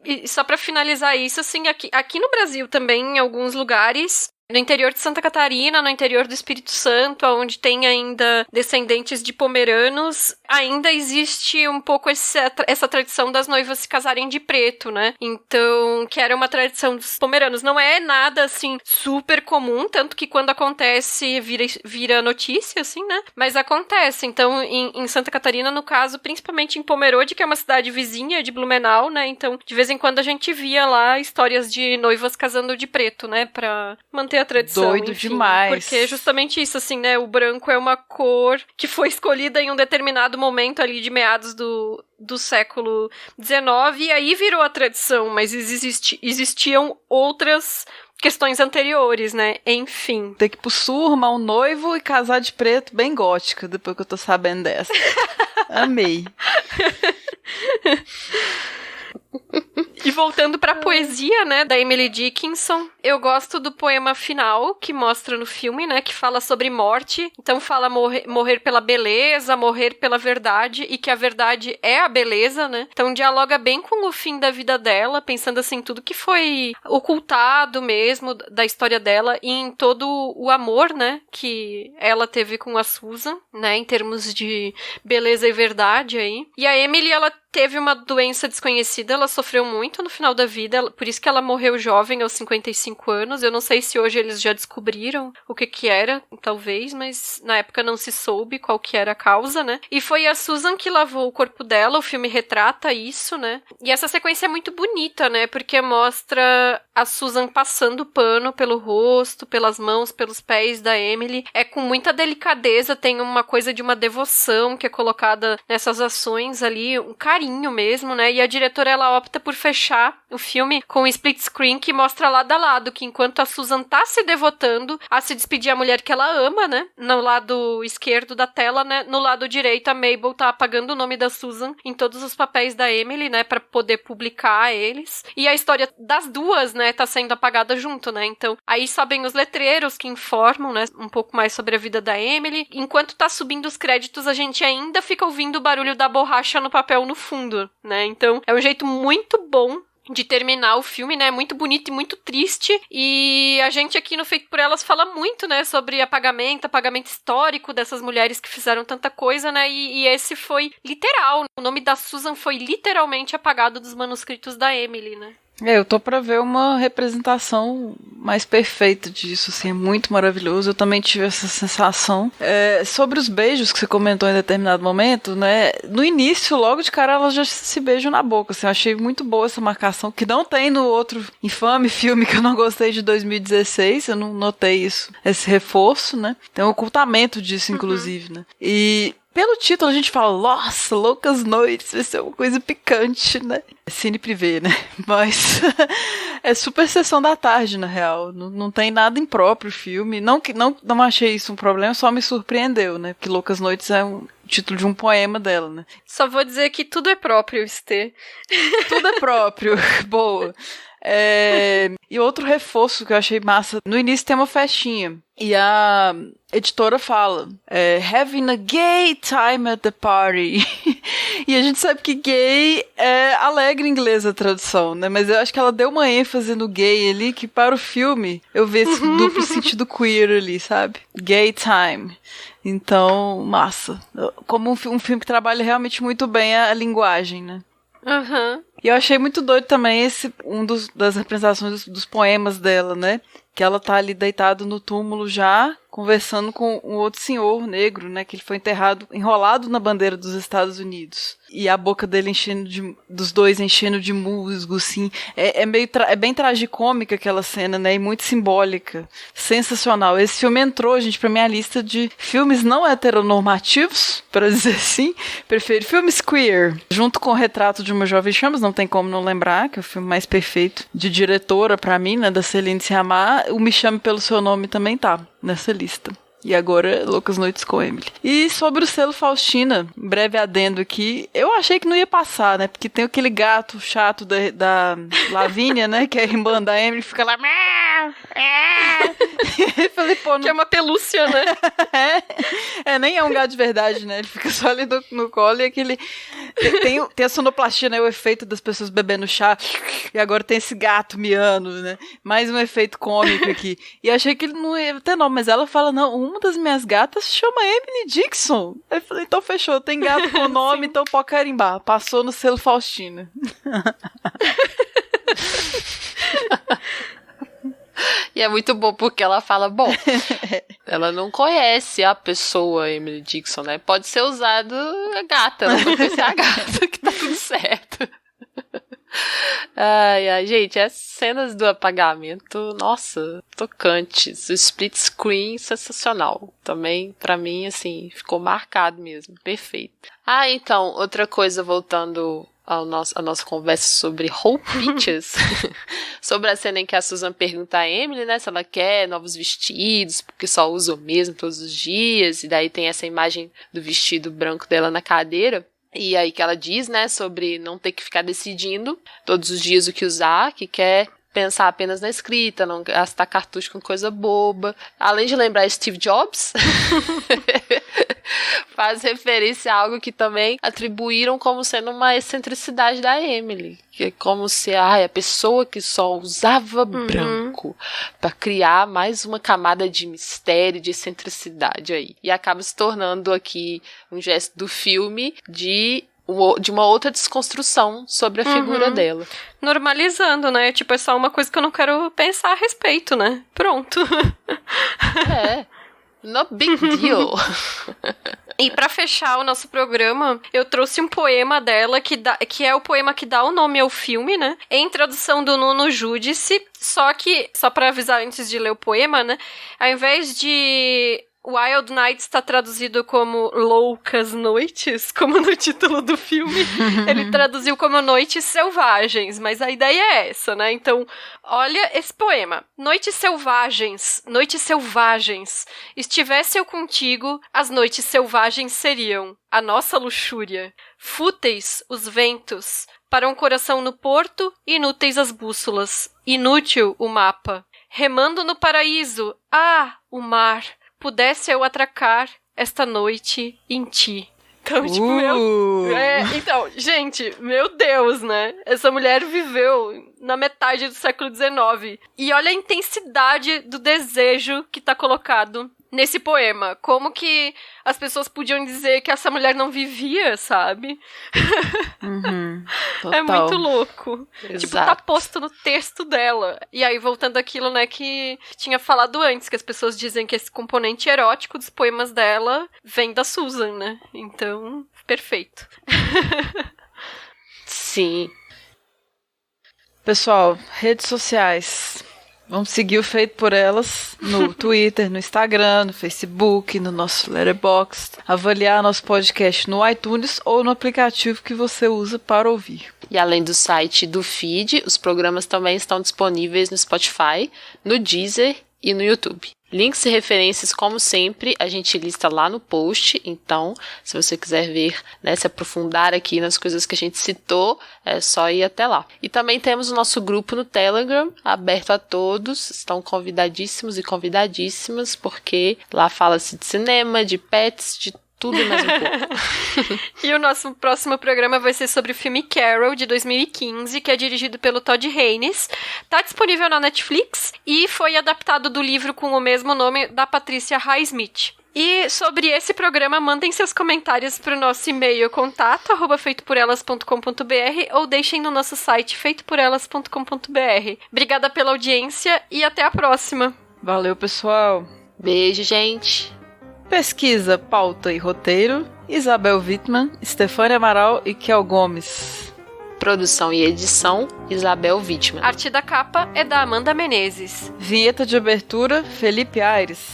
E só pra finalizar isso, assim, aqui no Brasil também, em alguns lugares, no interior de Santa Catarina, no interior do Espírito Santo, onde tem ainda descendentes de pomeranos, ainda existe um pouco essa tradição das noivas se casarem de preto, né? Então, que era uma tradição dos pomeranos. Não é nada, assim, super comum, tanto que quando acontece, vira notícia, assim, né? Mas acontece. Então, em Santa Catarina, no caso, principalmente em Pomerode, que é uma cidade vizinha de Blumenau, né? Então, de vez em quando a gente via lá histórias de noivas casando de preto, né? Pra manter a tradição. Doido, enfim, demais. Porque é justamente isso, assim, né? O branco é uma cor que foi escolhida em um determinado momento ali de meados do século XIX, e aí virou a tradição, mas existiam outras questões anteriores, né? Enfim. Ter que ir pro sul, arrumar um noivo e casar de preto, bem gótica, depois que eu tô sabendo dessa. Amei. E voltando pra poesia, né, da Emily Dickinson, eu gosto do poema final que mostra no filme, né, que fala sobre morte. Então fala morrer pela beleza, morrer pela verdade, e que a verdade é a beleza, né? Então dialoga bem com o fim da vida dela, pensando assim, tudo que foi ocultado mesmo da história dela e em todo o amor, né, que ela teve com a Susan, né, em termos de beleza e verdade aí. E a Emily, ela teve uma doença desconhecida, ela sofreu muito no final da vida, por isso que ela morreu jovem, aos 55 anos. Eu não sei se hoje eles já descobriram o que era, talvez, mas na época não se soube qual que era a causa, né? E foi a Susan que lavou o corpo dela, o filme retrata isso, né? E essa sequência é muito bonita, né? Porque mostra a Susan passando pano pelo rosto, pelas mãos, pelos pés da Emily. É com muita delicadeza, tem uma coisa de uma devoção que é colocada nessas ações ali, um carinho mesmo, né? E a diretora, ela opta por fechar o filme com um split screen que mostra lado a lado, que enquanto a Susan tá se devotando a se despedir a mulher que ela ama, né? No lado esquerdo da tela, né? No lado direito, a Mabel tá apagando o nome da Susan em todos os papéis da Emily, né? Pra poder publicar eles. E a história das duas, né? Tá sendo apagada junto, né? Então, aí sobem os letreiros que informam, né? Um pouco mais sobre a vida da Emily. Enquanto tá subindo os créditos, a gente ainda fica ouvindo o barulho da borracha no papel no fundo, né? Então, é um jeito muito bom de terminar o filme, né? Muito bonito e muito triste. E a gente aqui no Feito por Elas fala muito, né? Sobre apagamento histórico dessas mulheres que fizeram tanta coisa, né? E esse foi literal. O nome da Susan foi literalmente apagado dos manuscritos da Emily, né? Eu tô pra ver uma representação mais perfeita disso, assim, é muito maravilhoso. Eu também tive essa sensação. Sobre os beijos que você comentou em determinado momento, né? No início, logo de cara, elas já se beijam na boca, assim, eu achei muito boa essa marcação, que não tem no outro infame filme que eu não gostei de 2016, eu não notei isso, esse reforço, né? Tem um ocultamento disso, inclusive, né? E pelo título a gente fala, nossa, Loucas Noites, vai ser uma coisa picante, né? É cine privê, né? Mas é super sessão da tarde, na real. Não tem nada impróprio o filme. Não achei isso um problema, só me surpreendeu, né? Porque Loucas Noites é o título de um poema dela, né? Só vou dizer que tudo é próprio, Estê. Tudo é próprio. Boa. E outro reforço que eu achei massa, no início tem uma festinha e a editora fala having a gay time at the party. E a gente sabe que gay é alegre em inglês a tradução, né? Mas eu acho que ela deu uma ênfase no gay ali, que para o filme eu vi esse duplo sentido queer ali, sabe? Gay time. Então, massa. Como um filme que trabalha realmente muito bem a linguagem, né? Uhum. E eu achei muito doido também das representações dos poemas dela, né? Que ela tá ali deitado no túmulo já, conversando com um outro senhor negro, né? Que ele foi enrolado na bandeira dos Estados Unidos. E a boca dele dos dois enchendo de musgo, assim. É bem tragicômica aquela cena, né? E muito simbólica. Sensacional. Esse filme entrou, gente, pra minha lista de filmes não heteronormativos, para dizer assim. Prefiro filmes queer. Junto com o Retrato de uma Jovem Chamas, não tem como não lembrar, que é o filme mais perfeito de diretora pra mim, né? Da Celine Sciamma. O Me Chame Pelo Seu Nome também tá nessa lista. E agora, Loucas Noites com Emily. E sobre o selo Faustina, breve adendo aqui, eu achei que não ia passar, né? Porque tem aquele gato chato da Lavínia, né? Que é a irmã da Emily, que fica lá... Eu falei, pô... Não... Que é uma pelúcia, né? Nem é um gato de verdade, né? Ele fica só ali no colo e aquele... Tem a sonoplastia, né? O efeito das pessoas bebendo chá. E agora tem esse gato miando, né? Mais um efeito cômico aqui. E eu achei que ele não ia ter nome, mas ela fala, não, uma das minhas gatas se chama Emily Dickinson. Aí eu falei, então fechou, tem gato com nome, então pode carimbar. Passou no selo Faustina. E é muito bom porque ela fala, bom, ela não conhece a pessoa Emily Dickinson, né? Pode ser usado a gata, ela não conhece a gata, que tá tudo certo. Ai, gente, as cenas do apagamento, nossa, tocantes. O split screen, sensacional. Também, pra mim, assim, ficou marcado mesmo, perfeito. Então, outra coisa, voltando a nossa conversa sobre Hope Pictures, sobre a cena em que a Susan pergunta a Emily, né, se ela quer novos vestidos, porque só usa o mesmo todos os dias, e daí tem essa imagem do vestido branco dela na cadeira. E aí que ela diz, né, sobre não ter que ficar decidindo todos os dias o que usar, que quer pensar apenas na escrita, não gastar cartucho com coisa boba. Além de lembrar Steve Jobs, faz referência a algo que também atribuíram como sendo uma excentricidade da Emily. Que é como se a pessoa que só usava branco para criar mais uma camada de mistério, de excentricidade aí. E acaba se tornando aqui um gesto do filme de uma outra desconstrução sobre a figura dela. Normalizando, né? Tipo, é só uma coisa que eu não quero pensar a respeito, né? Pronto. No big deal. E pra fechar o nosso programa, eu trouxe um poema dela, que é o poema que dá o nome ao filme, né? Em tradução do Nuno Giudice, só pra avisar antes de ler o poema, né? Ao invés de Wild Nights está traduzido como Loucas Noites, como no título do filme. Ele traduziu como Noites Selvagens, mas a ideia é essa, né? Então, olha esse poema. Noites selvagens, estivesse eu contigo, as noites selvagens seriam a nossa luxúria. Fúteis os ventos, para um coração no porto, inúteis as bússolas, inútil o mapa. Remando no paraíso, o mar, pudesse eu atracar esta noite em ti. Então, tipo, então, gente, meu Deus, né? Essa mulher viveu na metade do século XIX. E olha a intensidade do desejo que tá colocado nesse poema. Como que as pessoas podiam dizer que essa mulher não vivia, sabe? É muito louco. Exato. Tipo, tá posto no texto dela. E aí, voltando àquilo, né, que tinha falado antes, que as pessoas dizem que esse componente erótico dos poemas dela vem da Susan, né? Então, perfeito. Sim. Pessoal, redes sociais. Vamos seguir o Feito por Elas no Twitter, no Instagram, no Facebook, no nosso Letterboxd. Avaliar nosso podcast no iTunes ou no aplicativo que você usa para ouvir. E além do site e do feed, os programas também estão disponíveis no Spotify, no Deezer e no YouTube. Links e referências, como sempre, a gente lista lá no post, então, se você quiser ver, né, se aprofundar aqui nas coisas que a gente citou, é só ir até lá. E também temos o nosso grupo no Telegram, aberto a todos, estão convidadíssimos e convidadíssimas, porque lá fala-se de cinema, de pets, de tudo e mais um pouco. E o nosso próximo programa vai ser sobre o filme Carol, de 2015, que é dirigido pelo Todd Haynes. Tá disponível na Netflix e foi adaptado do livro com o mesmo nome da Patricia Highsmith. E sobre esse programa, mandem seus comentários para o nosso e-mail contato@feitoporelas.com.br ou deixem no nosso site feitoporelas.com.br. Obrigada pela audiência e até a próxima. Valeu, pessoal. Beijo, gente. Pesquisa, pauta e roteiro, Isabel Wittmann, Stefânia Amaral e Kel Gomes. Produção e edição, Isabel Wittmann. Arte da capa é da Amanda Menezes. Vinheta de abertura, Felipe Aires.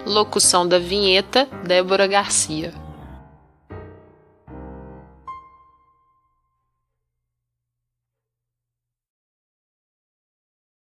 Locução da vinheta, Débora Garcia.